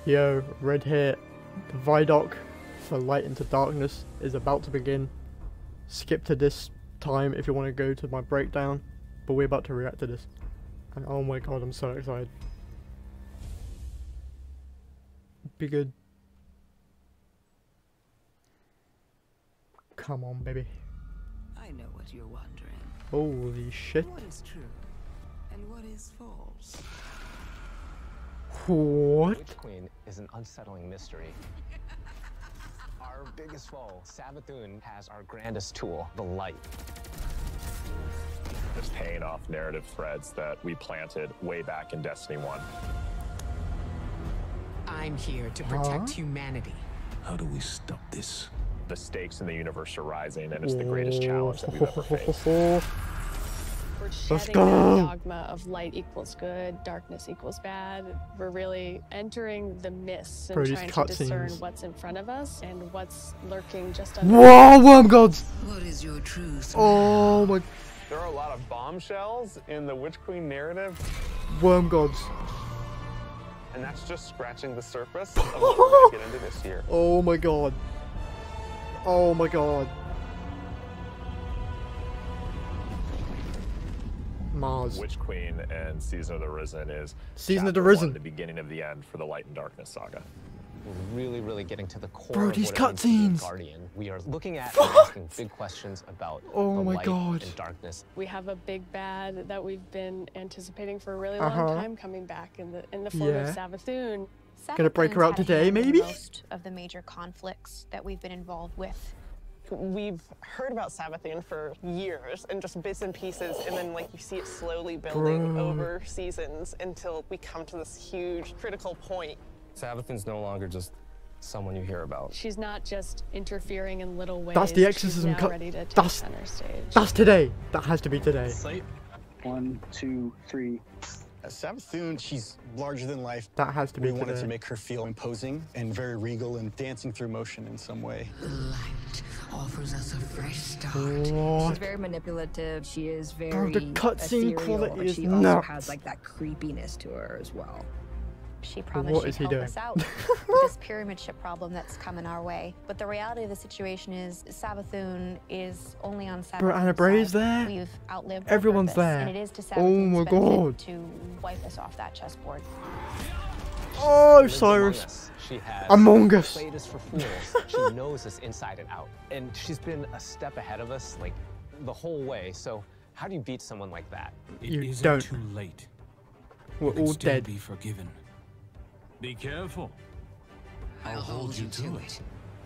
Yo, red hair. The Vidoc for Light into Darkness is about to begin. Skip to this time if you want to go to my breakdown, but we're about to react to this. And oh my god, I'm so excited. Be good. Come on, baby. I know what you're wondering. Holy shit. What is true and what is false? What? Which Queen is an unsettling mystery. Our biggest foe, Savathun, has our grandest tool, the light. Just paying off narrative threads that we planted way back in Destiny 1. I'm here to protect humanity. How do we stop this? The stakes in the universe are rising, and it's the greatest challenge that we've ever faced. We're Let's shedding go. that dogma of light equals good, darkness equals bad. We're really entering the mists and Bro, these trying to discern cutscenes. what's in front of us and what's lurking just under. Whoa, worm gods! What is your truth? Oh my, There are a lot of bombshells in the Witch Queen narrative, worm gods. and that's just scratching the surface of what we're going to get into this year. Oh my god. Oh my god. Mars. Witch Queen and Season of the Risen is Season of the chapter Risen. 1, the beginning of the end for the Light and Darkness saga. We're really getting to the core Bro, of these what it means to be a cutscenes. Guardian. We are looking at and asking big questions about Oh the my light God. and darkness. We have a big bad that we've been anticipating for a really long time coming back in the form of Yeah. Savathun. Gonna break her out Savathun's had a today, hand in maybe? Most of the major conflicts that we've been involved with. We've heard about Savathun for years and just bits and pieces, and then like you see it slowly building over seasons until we come to this huge critical point. Savathun's no longer just someone you hear about. She's not just interfering in little ways. That's the exorcism She's now cut. ready to take That's- center stage. That's today. That has to be today. 1, 2, 3. Savathun, she's larger than life. That has to be We wanted today. to make her feel imposing and very regal and dancing through motion in some way. The light offers us a fresh start. What? She's very manipulative. She is Bro, very the cutscene ethereal, quality but is she also nuts. has like that creepiness to her as well. She promised What she'd is he help doing? us out with this pyramid ship problem that's coming our way. But the reality of the situation is Savathun is only on Savathun's Bro, Anna Bray's side. there. We've outlived our Everyone's purpose, there. and it is to Oh Savathun's my benefit god. to wipe us off that chessboard. Oh, She lives Cyrus. among us. She has Among Us. played us for fools. She knows us inside and out. And she's been a step ahead of us, like, the whole way. So how do you beat someone like that? You It isn't don't. too late. We're You can all still dead. be forgiven. Be careful. I'll hold you to it.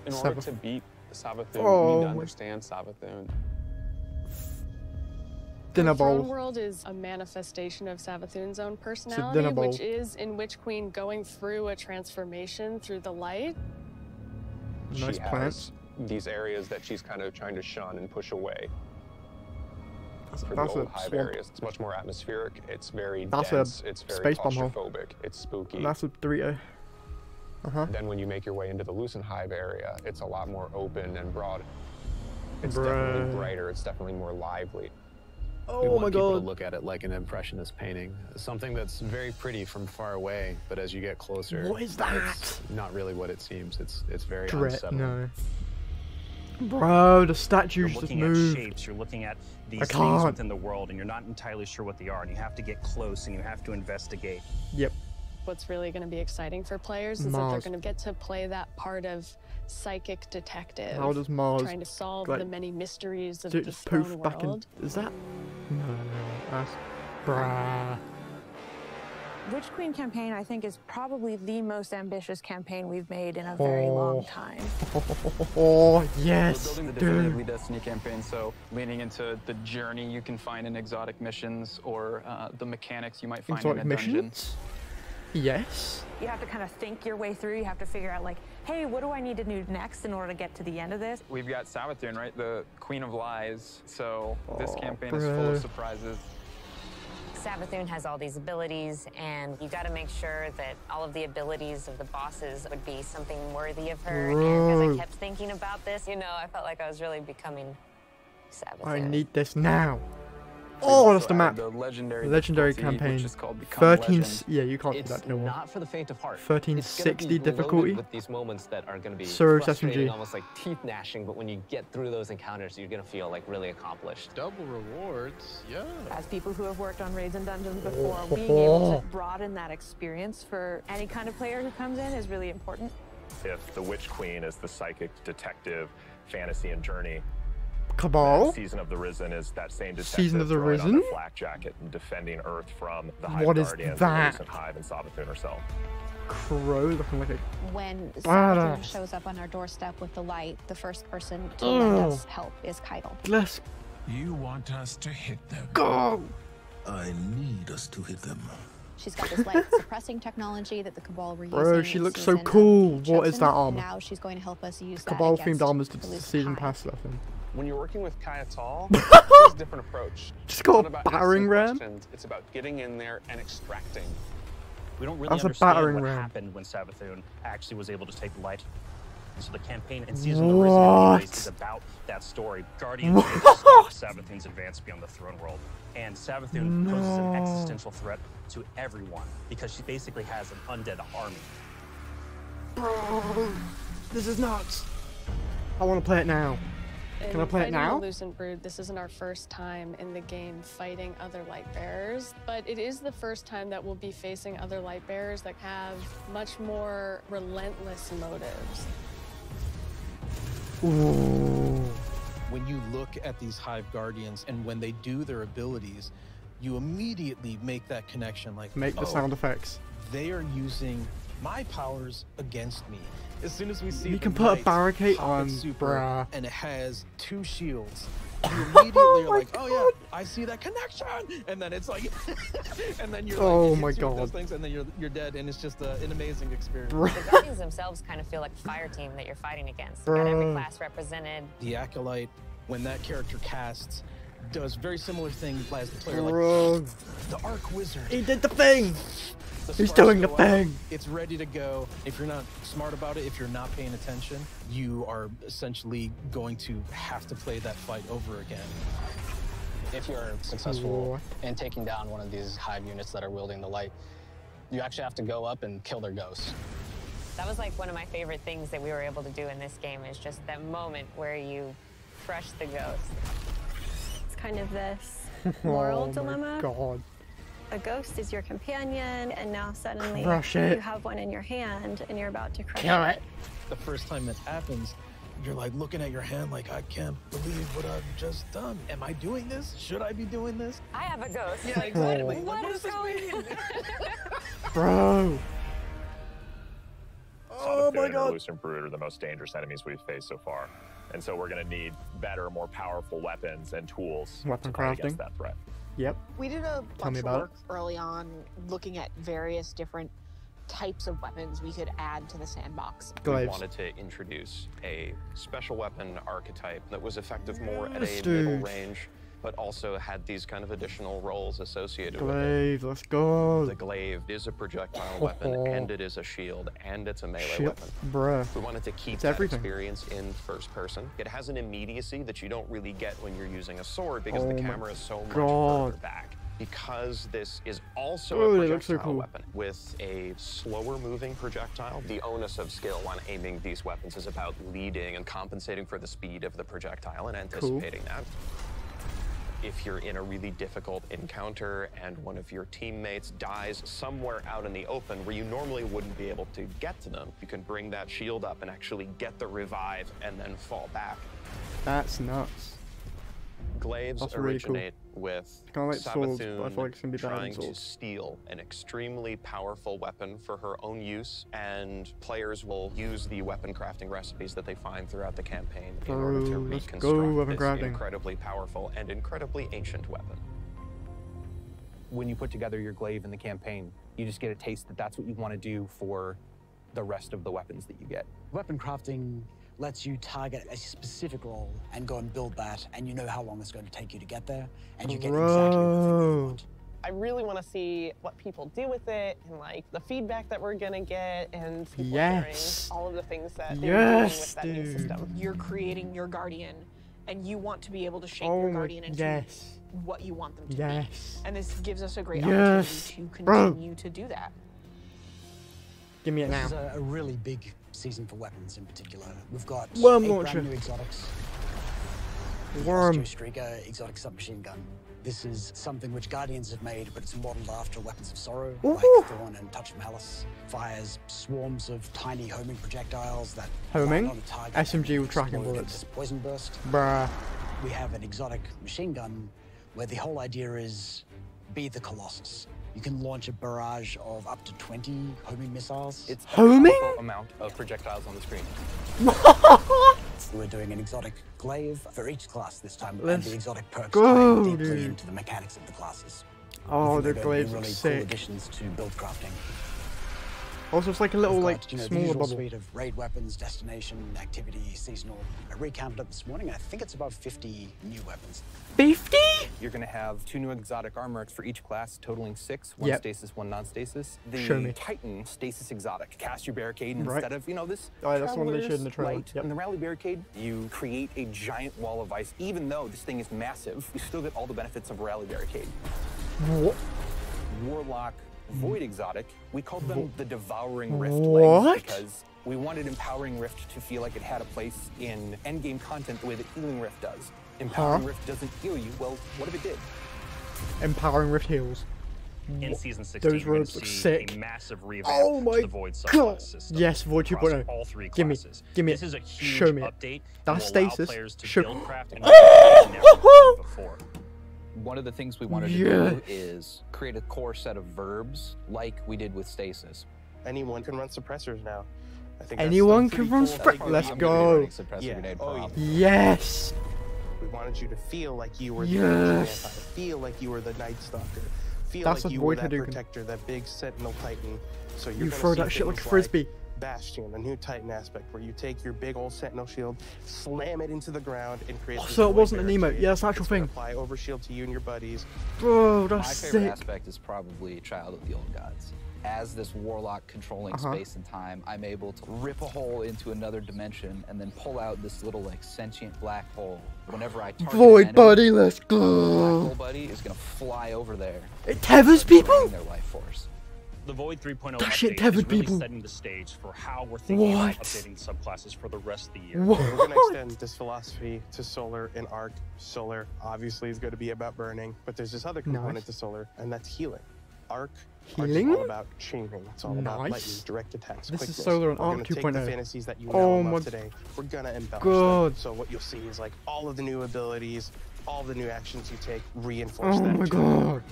In order to beat Savathun, Oh we need to my- understand Savathun. Dinner The throne bowl. world is a manifestation of Savathun's own dinner personality, bowl. which is in Witch Queen going through a transformation through the light. Nice She plants. has these areas that she's kind of trying to shun and push away. For the That's old a hive swamp. areas, it's much more atmospheric. It's very That's a dense. It's very space bomb hole. claustrophobic. It's spooky. That's a Dorito. Then when you make your way into the Lucent Hive area, it's a lot more open and broad. It's Bruh. definitely brighter. It's definitely more lively. We Oh want my people god. to look at it like an impressionist painting, something that's very pretty from far away, but as you get closer, What is that? It's not really what it seems. It's very Dread. unsettling. No. Bro, the You're statues just looking at moved. shapes, you're looking at these I things can't. within the world, and you're not entirely sure what they are, and you have to get close and you have to investigate. Yep. What's really going to be exciting for players is that Mars. they're going to get to play that part of psychic detective. How does Mars, trying to solve like, the many mysteries of do it the just stone poof back in? world. Is that? No. That's. Bruh. Witch Queen campaign, I think, is probably the most ambitious campaign we've made in a very long time. Oh, We're yes, building the dude. Definitively Destiny campaign, so leaning into the journey you can find in exotic missions or the mechanics you might find Exotic in a dungeon. missions? Yes. You have to kind of think your way through. You have to figure out, like, hey, what do I need to do next in order to get to the end of this? We've got Savathun, right? The Queen of Lies. So this Oh, campaign is full bruh. of surprises. Savathun has all these abilities, and you got to make sure that all of the abilities of the bosses would be something worthy of her. And as Bro. I kept thinking about this, you know, I felt like I was really becoming Savathun. I need this now. Oh, that's the also map. added the legendary difficulty, campaign. which is called Become 13. Legend. Yeah, you can't do It's that to no one. not for the faint of heart. 1360 It's gonna be difficulty. loaded with these moments that are going to be Surge frustrating, SMG. almost like teeth gnashing. But when you get through those encounters, you're going to feel like really accomplished. Double rewards, yeah. As people who have worked on raids and dungeons before, being able to broaden that experience for any kind of player who comes in is really important. If the Witch Queen is the psychic, detective, fantasy, and journey, Cabal? Season of the Risen is that same detective Season of the throwing on Risen? the flak jacket and defending Earth from the Hive What is Guardians, that? the Lucent Hive, and Savathun herself. Crow looking like a... When Badass. Savathun shows up on our doorstep with the light, the first person to Oh. lend us help is Keitel. Let's You want us to hit them? go! I need us to hit them. She's got this light suppressing technology that the Cabal were using. Bro, she in looks so season cool. of What is Chosen, that and armor? now she's going to help us use Cabal that themed against armors to the Lucent season Hive. pass stuff in. When you're working with Kaiatal, it's a different approach. Just got It's a not about battering asking ram? questions, it's about getting in there and extracting. We don't really That's a understand battering what ram. happened when Savathun actually was able to take light. So the campaign and Season of the Risen What? anyways is about that story. Guardians came to stop Savathun's advance beyond the throne world. And Savathun poses an existential threat to everyone because she basically has an undead army. Bro, this is nuts. I want to play it now. Can I play it fighting now? The Lucent Brood, this isn't our first time in the game fighting other light bearers, but it is the first time that we'll be facing other light bearers that have much more relentless motives. Ooh. When you look at these Hive Guardians and when they do their abilities, you immediately make that connection like, Make the oh, sound effects. they are using my powers against me. As soon as we see You the can put a knight barricade pop on, its super bruh. and it has 2 shields. You immediately are like, oh yeah, I see that connection, and then it's like, and then you're like, Oh it my hits you with God. those things, and then you're dead, and it's just an amazing experience. The Guardians themselves kind of feel like a fire team that you're fighting against. You've got every class represented. The Acolyte, when that character casts, does very similar thing as the player. Bro. Like the Arc Wizard. He did the thing. The He's sparks doing the go out, thing. It's ready to go. If you're not smart about it, if you're not paying attention, you are essentially going to have to play that fight over again. If you're successful in taking down one of these Hive units that are wielding the light, you actually have to go up and kill their ghosts. That was like one of my favorite things that we were able to do in this game is just that moment where you crush the ghost. It's kind of this moral Oh my dilemma. God. A ghost is your companion, and now suddenly Crush it. you have one in your hand, and you're about to crush Kill it. The first time it happens, you're like looking at your hand like, I can't believe what I've just done. Am I doing this? Should I be doing this? I have a ghost. Yeah, Like, exactly. what What is does this going Bro. Oh my God. And the Lucent Brood are the most dangerous enemies we've faced so far. And so we're going to need better, more powerful weapons and tools Weapon to fight against crafting. that threat. Yep. We did a Tell me bunch of about work early on looking at various different types of weapons we could add to the sandbox. We wanted to introduce a special weapon archetype that was effective more at a Yes, middle dude. range, but also had these kind of additional roles associated with it. Glaive, let's go. The glaive is a projectile weapon, and it is a shield, and it's a melee Shit, weapon. bruh. We wanted to keep It's that everything. experience in first person. It has an immediacy that you don't really get when you're using a sword because Oh the my camera is so much God. further back. Because this is also Dude, a it looks so projectile cool. weapon with a slower moving projectile, the onus of skill on aiming these weapons is about leading and compensating for the speed of the projectile and anticipating that. If you're in a really difficult encounter and one of your teammates dies somewhere out in the open where you normally wouldn't be able to get to them, you can bring that shield up and actually get the revive and then fall back. That's nuts. Glaives That's really cool. originate with Kinda like swords, but I Savathun feel like it's gonna be better than trying to swords. steal an extremely powerful weapon for her own use, and players will use the weapon crafting recipes that they find throughout the campaign in order to Bro, let's reconstruct go, weapon this crafting. incredibly powerful and incredibly ancient weapon. When you put together your glaive in the campaign, you just get a taste that that's what you want to do for the rest of the weapons that you get. Weapon crafting lets you target a specific role and go and build that, and you know how long it's going to take you to get there, and you get exactly the thing you want. I really want to see what people do with it and like the feedback that we're gonna get and people Yes. sharing all of the things that they're Yes, doing with that new dude. system. You're creating your guardian and you want to be able to shape Oh your my- guardian into yes. what you want them to Yes. be. And this gives us a great Yes. opportunity to Bro. continue to do that. Give me it This now. is a really big season for weapons in particular. We've got Worm 8 launcher. brand new exotics. Worm. Streaker exotic submachine gun. This is something which Guardians have made, but it's modeled after Weapons of Sorrow, like Thorn and Touch of Malice. Fires swarms of tiny homing projectiles that Homing? land on a target SMG and with tracking explode bullets. into this poison burst. Bruh. We have an exotic machine gun where the whole idea is be the Colossus. You can launch a barrage of up to 20 homing missiles. It's a Homing? powerful amount of projectiles on the screen. We're doing an exotic glaive for each class this time, and Let's the exotic perks go, tie deeply dude. into the mechanics of the classes. Oh, I the think they're glaives gonna look be really sick. cool additions to build crafting. Also, it's like a little, We've like, got, you know, the smaller usual bubble. suite of raid weapons, destination, activity, seasonal. I recounted it this morning, and I think it's about 50 new weapons. 50? You're going to have 2 new exotic armor for each class, totaling 6. 1 Yep. stasis, 1 non-stasis. Show me. The Titan stasis exotic. Cast your barricade, and Right. instead of, you know, this Oh, that's the one they showed in the trailer. light Yep. and the rally barricade, you create a giant wall of ice. Even though this thing is massive, you still get all the benefits of a rally barricade. What? Warlock Void exotic. We called them the Devouring Rift What? legs because we wanted Empowering Rift to feel like it had a place in endgame content the way that Healing Rift does. Empowering Rift doesn't heal you. Well, what if it did? Empowering Rift heals. In season 16, Those you're going robes to look see sick. a massive revamp Oh my to the Void god! subclass system. Yes, Void across 2.0. all 3 Give me, classes. give me. This is a huge Show me it. update. That's that will allow stasis. players to Show. build craft and never before. One of the things we wanted to do is create a core set of verbs like we did with stasis. Anyone can run suppressors now. I think Anyone can run suppressors. Let's go. Yes. We wanted you to feel like you were the Yes. vampire, feel like you were the Night Stalker, feel That's like what you Void were that Hadouken. protector, that big Sentinel Titan. So you're You gonna throw see that shit like a things frisbee. Bastion, a new Titan aspect where you take your big old Sentinel shield, slam it into the ground, and create. this So it void wasn't an emote. barricade. Yeah, that's an actual It's gonna thing. Apply overshield to you and your buddies. Bro, My that's favorite sick. aspect is probably Child of the Old Gods. As this warlock controlling space and time, I'm able to rip a hole into another dimension and then pull out this little like sentient black hole. Whenever I target Void an enemy, buddy, let's the black go. hole buddy is gonna fly over there. It tethers people? draining their life force. The Void 3.0 That shit update tethered is really people. setting the stage for how we're thinking about What? updating subclasses for the rest of the year. What? We're going to extend this philosophy to Solar and Arc. Solar obviously is going to be about burning, but there's this other component Nice. to Solar, and that's healing. Arc Healing? is all about chaining. It's all about Nice. lightning, direct attacks, This is quickness. Solar and We're Arc gonna take 2.0. the fantasies that you know Oh and my love today. We're gonna embellish God. them. So what you'll see is like all of the new abilities, all the new actions you take, reinforce Oh them. my too. god.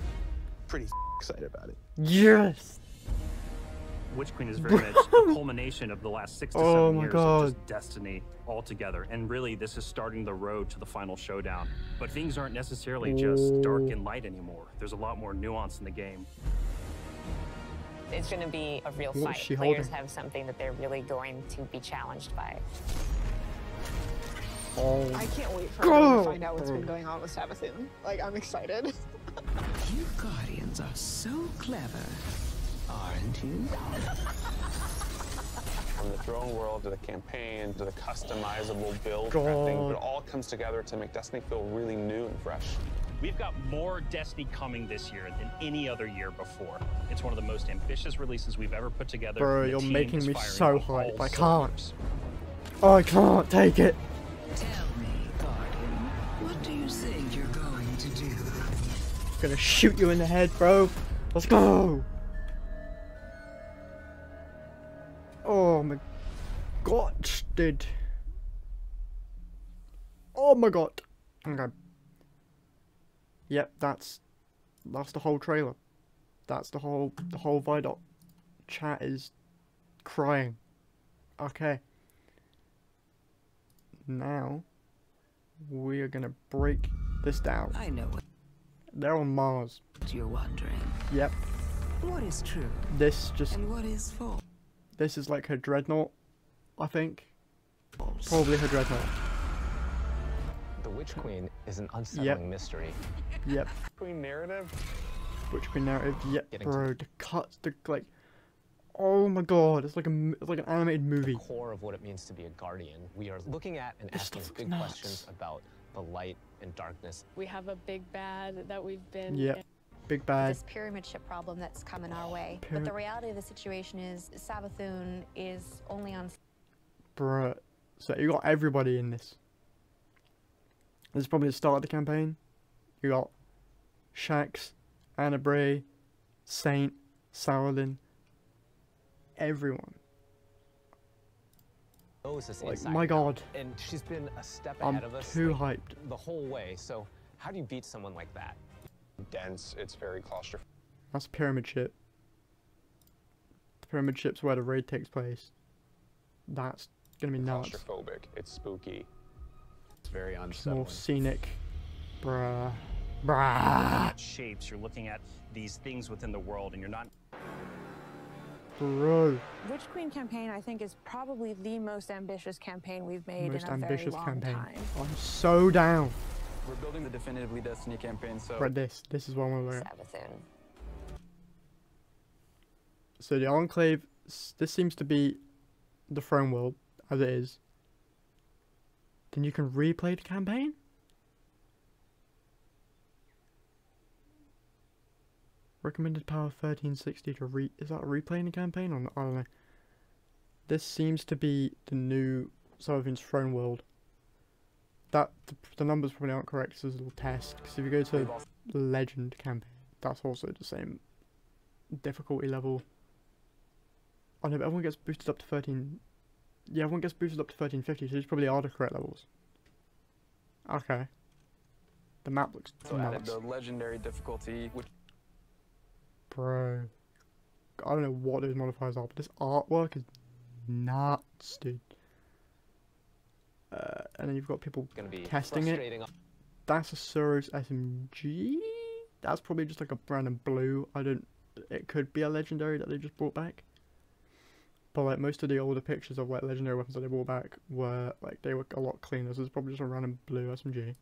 Pretty excited about it. Yes. Witch Queen is very much the culmination of the last 6 to 7 Oh my years God. of just Destiny altogether. And really, this is starting the road to the final showdown. But things aren't necessarily just dark and light anymore. There's a lot more nuance in the game. It's going to be a real What is fight. she Players holding? have something that they're really going to be challenged by. Oh. I can't wait for God. everyone to find out what's been going on with Sabathun. Like, I'm excited. You Guardians are so clever, aren't you? From the throne world to the campaign to the customizable build God. crafting, it all comes together to make Destiny feel really new and fresh. We've got more Destiny coming this year than any other year before. It's one of the most ambitious releases we've ever put together. Bro, and the you're team making is me firing so on hyped. all I can't. cylinders. I can't take it. Tell me, Guardian, what do you think you're going to do? Gonna shoot you in the head, bro. Let's go. Oh my god, dude. Oh my god. Okay. Yep, that's the whole trailer. That's the whole Vidoc. Chat is crying. Okay. Now we are gonna break this down. I know what They're on Mars. you're wondering. Yep. What is true This just and what is false? this is like her dreadnought, I think. Probably her dreadnought. The Witch Queen is an unsettling mystery. Yep. Queen narrative. Witch Queen narrative. Yep, Getting bro. The cuts, the like. Oh my god, it's like an animated movie. Core of what it means to be a guardian. We are looking at and This asking stuff big nuts. questions about the light and darkness. We have a big bad that we've been. Yep. Big bad. This pyramid ship problem that's coming our way. But the reality of the situation is Savathun is only on... Bruh. So you got everybody in this. This is probably the start of the campaign. You got Shax, Anna Bray, Saint, Saladin. Everyone. Like, my god. And she's been a step ahead of us. I'm too hyped. The whole way. So how do you beat someone like that? Dense, it's very claustrophobic. That's pyramid ship. The pyramid ship's where the raid takes place. That's gonna be nuts. Claustrophobic. It's spooky. It's very It's unsettling. more scenic. Bruh. You're looking Bruh. at shapes, you're looking at these things within the world, and you're not. Bro. Witch Queen campaign, I think, is probably the most ambitious campaign we've made Most in a very ambitious long campaign. time. I'm so down. We're building the definitively Destiny campaign, so... Right, this is what I want to look at. Savathun. So the Enclave, this seems to be the throne world, as it is. Then you can replay the campaign? Recommended power 1360 to is that a replay in the campaign or not? I don't know. This seems to be the new Savathun's throne world. That the numbers probably aren't correct, so there's a little test. Because if you go to the Legend campaign, that's also the same difficulty level. Oh no, but everyone gets boosted up to 13. Yeah, everyone gets boosted up to 1350, so these probably are the correct levels. Okay. The map looks So added nuts. the legendary difficulty, which... Bro. I don't know what those modifiers are, but this artwork is nuts, dude. And then you've got people testing it. That's a Suros SMG? That's probably just like a random blue. It could be a legendary that they just brought back. But like most of the older pictures of like legendary weapons that they brought back were like they were a lot cleaner. So it's probably just a random blue SMG.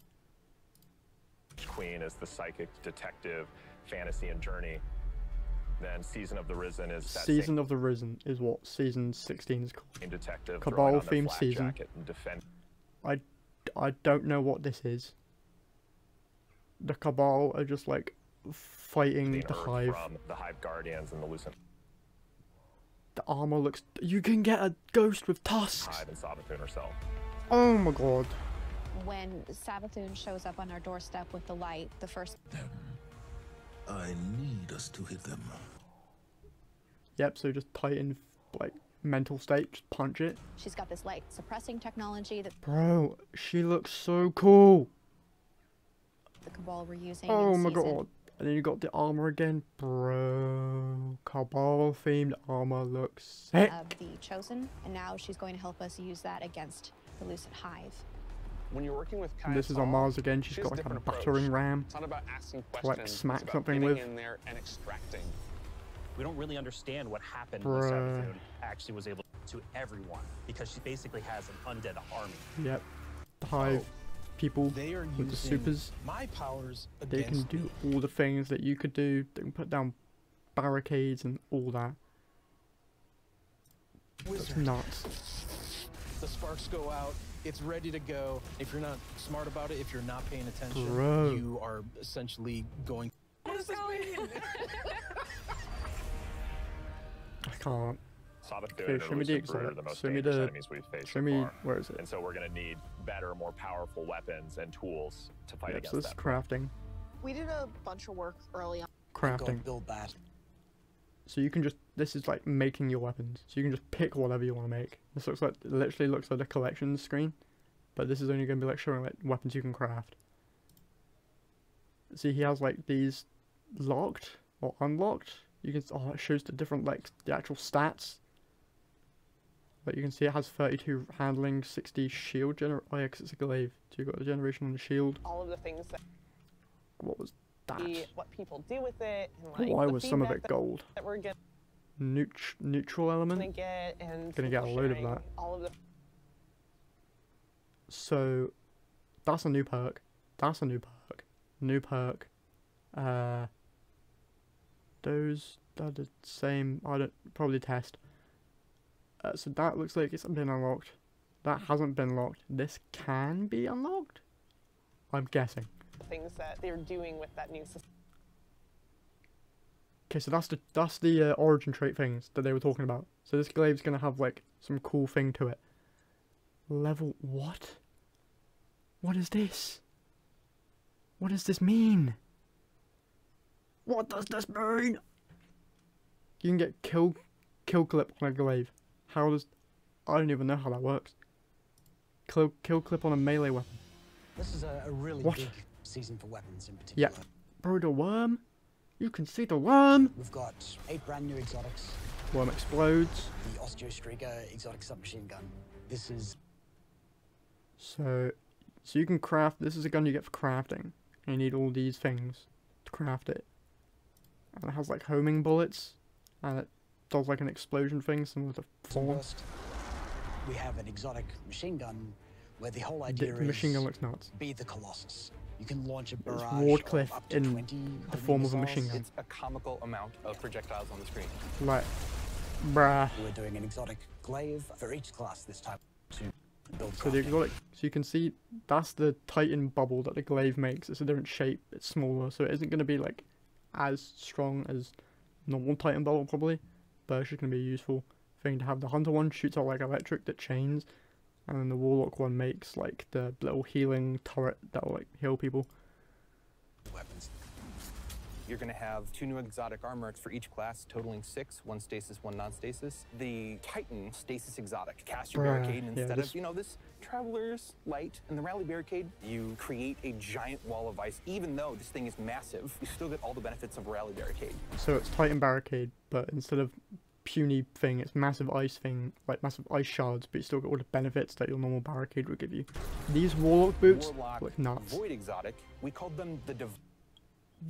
Queen is the psychic detective fantasy and journey. Then Season of the Risen is that Season of the Risen is what season 16 is called. detective Cabal themed season. I don't know what this is. The Cabal are just like fighting the Hive. From the Hive Guardians and the Lucent. The armor looks. You can get a ghost with tusks. Hive and Savathun herself. Oh my god. When Savathun shows up on our doorstep with the light, the first... I need us to hit them. Yep, so just tighten, like, mental state, just punch it. She's got this light suppressing technology that Bro, she looks so cool. the Cabal were using Oh in my season. god. And then you got the armor again. Bro, Cabal themed armor looks sick. Of the Chosen, and now she's going to help us use that against the Lucent Hive. When you're working with And this is on Mars again. She's got like a battering ram. It's not about asking to questions. like smack it's about something getting with. in there and extracting. We don't really understand what happened when Bruh. Savathun actually was able to everyone, because she basically has an undead army. Yep. The Hive people They are with the using supers. my powers They can against do all the things that you could do. They can put down barricades and all that. That's Wizard. nuts. The sparks go out. It's ready to go. If you're not smart about it, if you're not paying attention, Bro. you are essentially going. What does this mean? I can't. Savathun Okay, and show me the Lucent Brood are exotic. the most Show me dangerous the. enemies we've faced Show so me far. where is it? And so we're going to need better, more powerful weapons and tools to fight Yep, so against this is them. crafting. We did a bunch of work early on. Crafting. Build that. So you can just. This is like making your weapons. So you can just pick whatever you want to make. This looks like literally looks like a collection screen, but this is only going to be like showing like weapons you can craft. See, he has like these locked or unlocked. You can. Oh, it shows the different like the actual stats. But you can see it has 32 handling, 60 shield gener. Oh yeah, 'cause it's a glaive. So you got the generation on the shield. All of the things that What was that? what people do with it, and like Why the was some of feedback it gold? that we're getting. Neutral element. Gonna get and Gonna get a people load of sharing that. All of the So that's a new perk. That's a new perk. New perk. Those are the same. I don't probably test. So that looks like it's been unlocked. That hasn't been locked. This can be unlocked. I'm guessing. Things that they're doing with that new system. Okay, so that's the origin trait things that they were talking about. So this glaive's gonna have like some cool thing to it. Level what? What is this? What does this mean? What does this mean? You can get kill clip on a glaive. How does... I don't even know how that works. Kill clip on a melee weapon. This is a really What? big season for weapons in particular. Yeah. Bro, the worm? You can see the worm! We've got 8 brand new exotics. Worm explodes. The Osteostriga exotic submachine gun. This is... So you can craft... This is a gun you get for crafting. And you need all these things to craft it. And it has like homing bullets. And it does like an explosion thing, similar to Fallen. First, we have an exotic machine gun where the whole idea The machine gun is looks nuts. be the Colossus. You can launch a It's barrage Wardcliff of up to in 20 the form of a machine gun. It's a comical amount of projectiles on the screen. Like, bruh. We're doing an exotic glaive for each class this time to build So the exotic, so you can see that's the Titan bubble that the glaive makes. It's a different shape. It's smaller, so it isn't going to be like as strong as normal Titan bubble probably, but it's just going to be a useful thing to have. The Hunter one shoots out like electric that chains, and then the Warlock one makes like the little healing turret that will like heal people. weapons. You're going to have 2 new exotic armors for each class, totaling 6, 1 stasis, 1 non-stasis. The Titan stasis exotic. Cast your barricade instead of, you know, this Traveler's Light and the Rally Barricade. You create a giant wall of ice. Even though this thing is massive, you still get all the benefits of a Rally Barricade. So it's Titan barricade, but instead of puny thing, it's massive ice thing, like massive ice shards, but you still get all the benefits that your normal barricade would give you. These Warlock boots look nuts. Void exotic. We called them the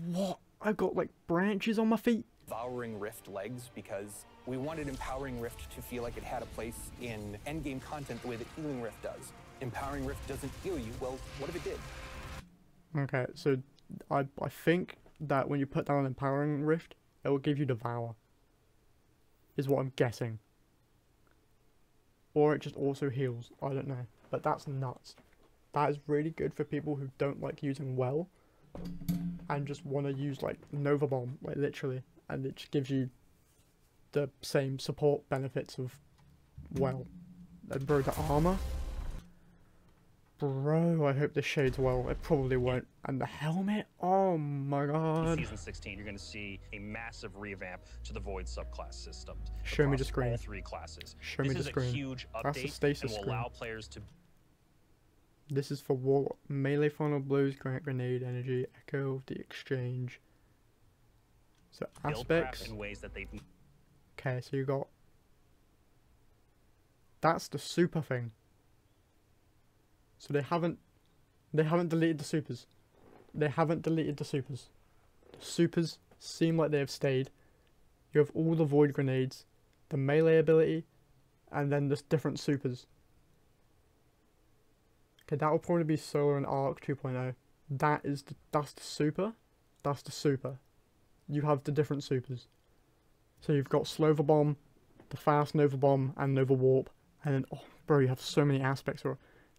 What? I've got like branches on my feet. Devouring Rift legs because we wanted Empowering Rift to feel like it had a place in endgame content the way that Healing Rift does. Empowering Rift doesn't heal you. Well, what if it did? Okay, so I think that when you put down an Empowering Rift, it will give you Devour. Is what I'm guessing. Or it just also heals. I don't know. But that's nuts. That is really good for people who don't like using well. And just want to use like Nova Bomb, like literally. And it just gives you the same support benefits of well. And bro, the armor. Bro, I hope this shades well. It probably won't. And the helmet? Oh my god. In Season 16, you're going to see a massive revamp to the Void subclass system. Show me the screen. All 3 classes. Show me the screen. This is a huge That's the update stasis and will screen. allow players to... This is for Warlock. Melee final blows grant grenade energy, echo of the exchange. So build aspects. craft in ways that they've... Okay, so you got... That's the super thing. So they haven't deleted the supers. They haven't deleted the supers. The supers seem like they have stayed. You have all the void grenades, the melee ability, and then there's different supers. Okay, that will probably be Solar and Arc 2.0. That's the super. That's the super. You have the different supers. So you've got Slover Bomb, the Fast Nova Bomb, and Nova Warp. And then, oh, bro, you have so many aspects.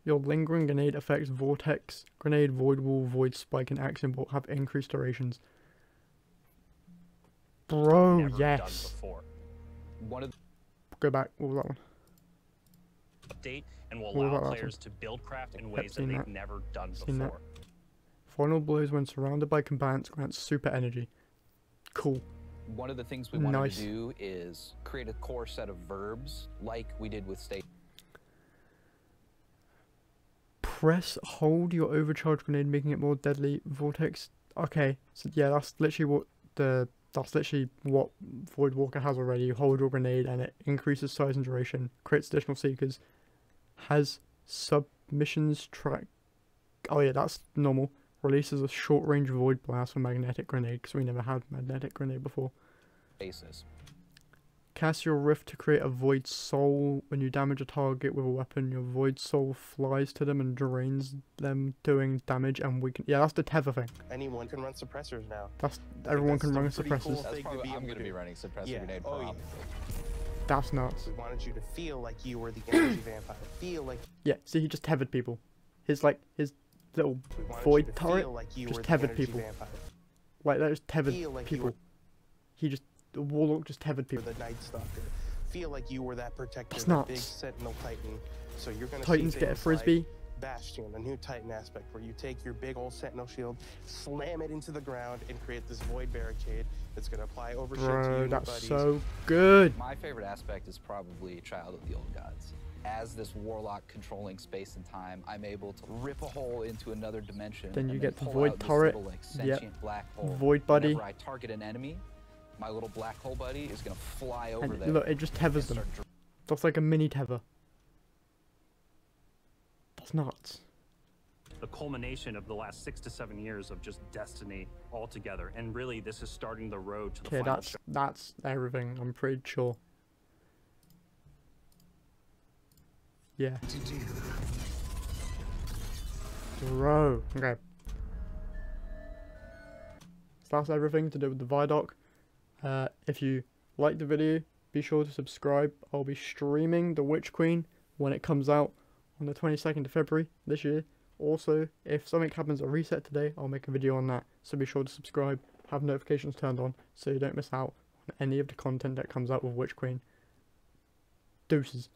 Your Lingering Grenade effects, Vortex, Grenade, Void Wall, Void Spike, and Action Bolt have increased durations. Bro, never yes. done before. One of Go back. What was that one? Update and will What allow about that players one? to build craft in Yep, ways that seen they've that. never done Seen that. before. Final blows when surrounded by combatants grants super energy. Cool. One of the things we wanted Nice. to do is create a core set of verbs like we did with state. Press hold your overcharged grenade, making it more deadly. Vortex. Okay, so yeah, that's literally what Void Walker has already. You hold your grenade and it increases size and duration, creates additional seekers, has submissions track. Oh yeah, that's normal. Releases a short range void blast for magnetic grenade because we never had magnetic grenade before. Bases. Cast your rift to create a void soul. When you damage a target with a weapon, your void soul flies to them and drains them, doing damage and weaken. Yeah, that's the tether thing. Anyone can run suppressors now. That's everyone can run pretty suppressors. cool That's thing probably, to be I'm able going to be do. running suppressor Yeah. grenade Oh, yeah. probably. That's nuts. We wanted you to feel like you were the energy vampire. Feel like... Yeah, see, he just tethered people. His little We wanted you void to turret feel like you just were the tethered energy people. vampire. Like that just tethered Feel like you people. were The Warlock just tethered people. the Night Stalker. Feel like you were that protector, That's the nuts. big Sentinel Titan. So you're gonna Titans see get a things frisbee. like Bastion, a new Titan aspect, where you take your big old Sentinel shield, slam it into the ground, and create this void barricade that's gonna apply overshield to you Bro, and your that's buddies. so good. My favorite aspect is probably Child of the Old Gods. As this Warlock controlling space and time, I'm able to rip a hole into another dimension. Then you and get the pull void out this turret. little, like, Yep. sentient black hole. Void buddy. Whenever I target an enemy, my little black hole buddy is gonna fly over And there. look, it just tethers them. That's like a mini tether. That's nuts. The culmination of the last 6 to 7 years of just Destiny all together, and really this is starting the road to the Okay, final that's everything. I'm pretty sure. Yeah. Bro. Okay. So that's everything to do with the Vidoc. If you like the video, be sure to subscribe. I'll be streaming the Witch Queen when it comes out on the 22nd of February this year. Also, if something happens at reset today, I'll make a video on that. So be sure to subscribe, have notifications turned on, so you don't miss out on any of the content that comes out with Witch Queen. Deuces.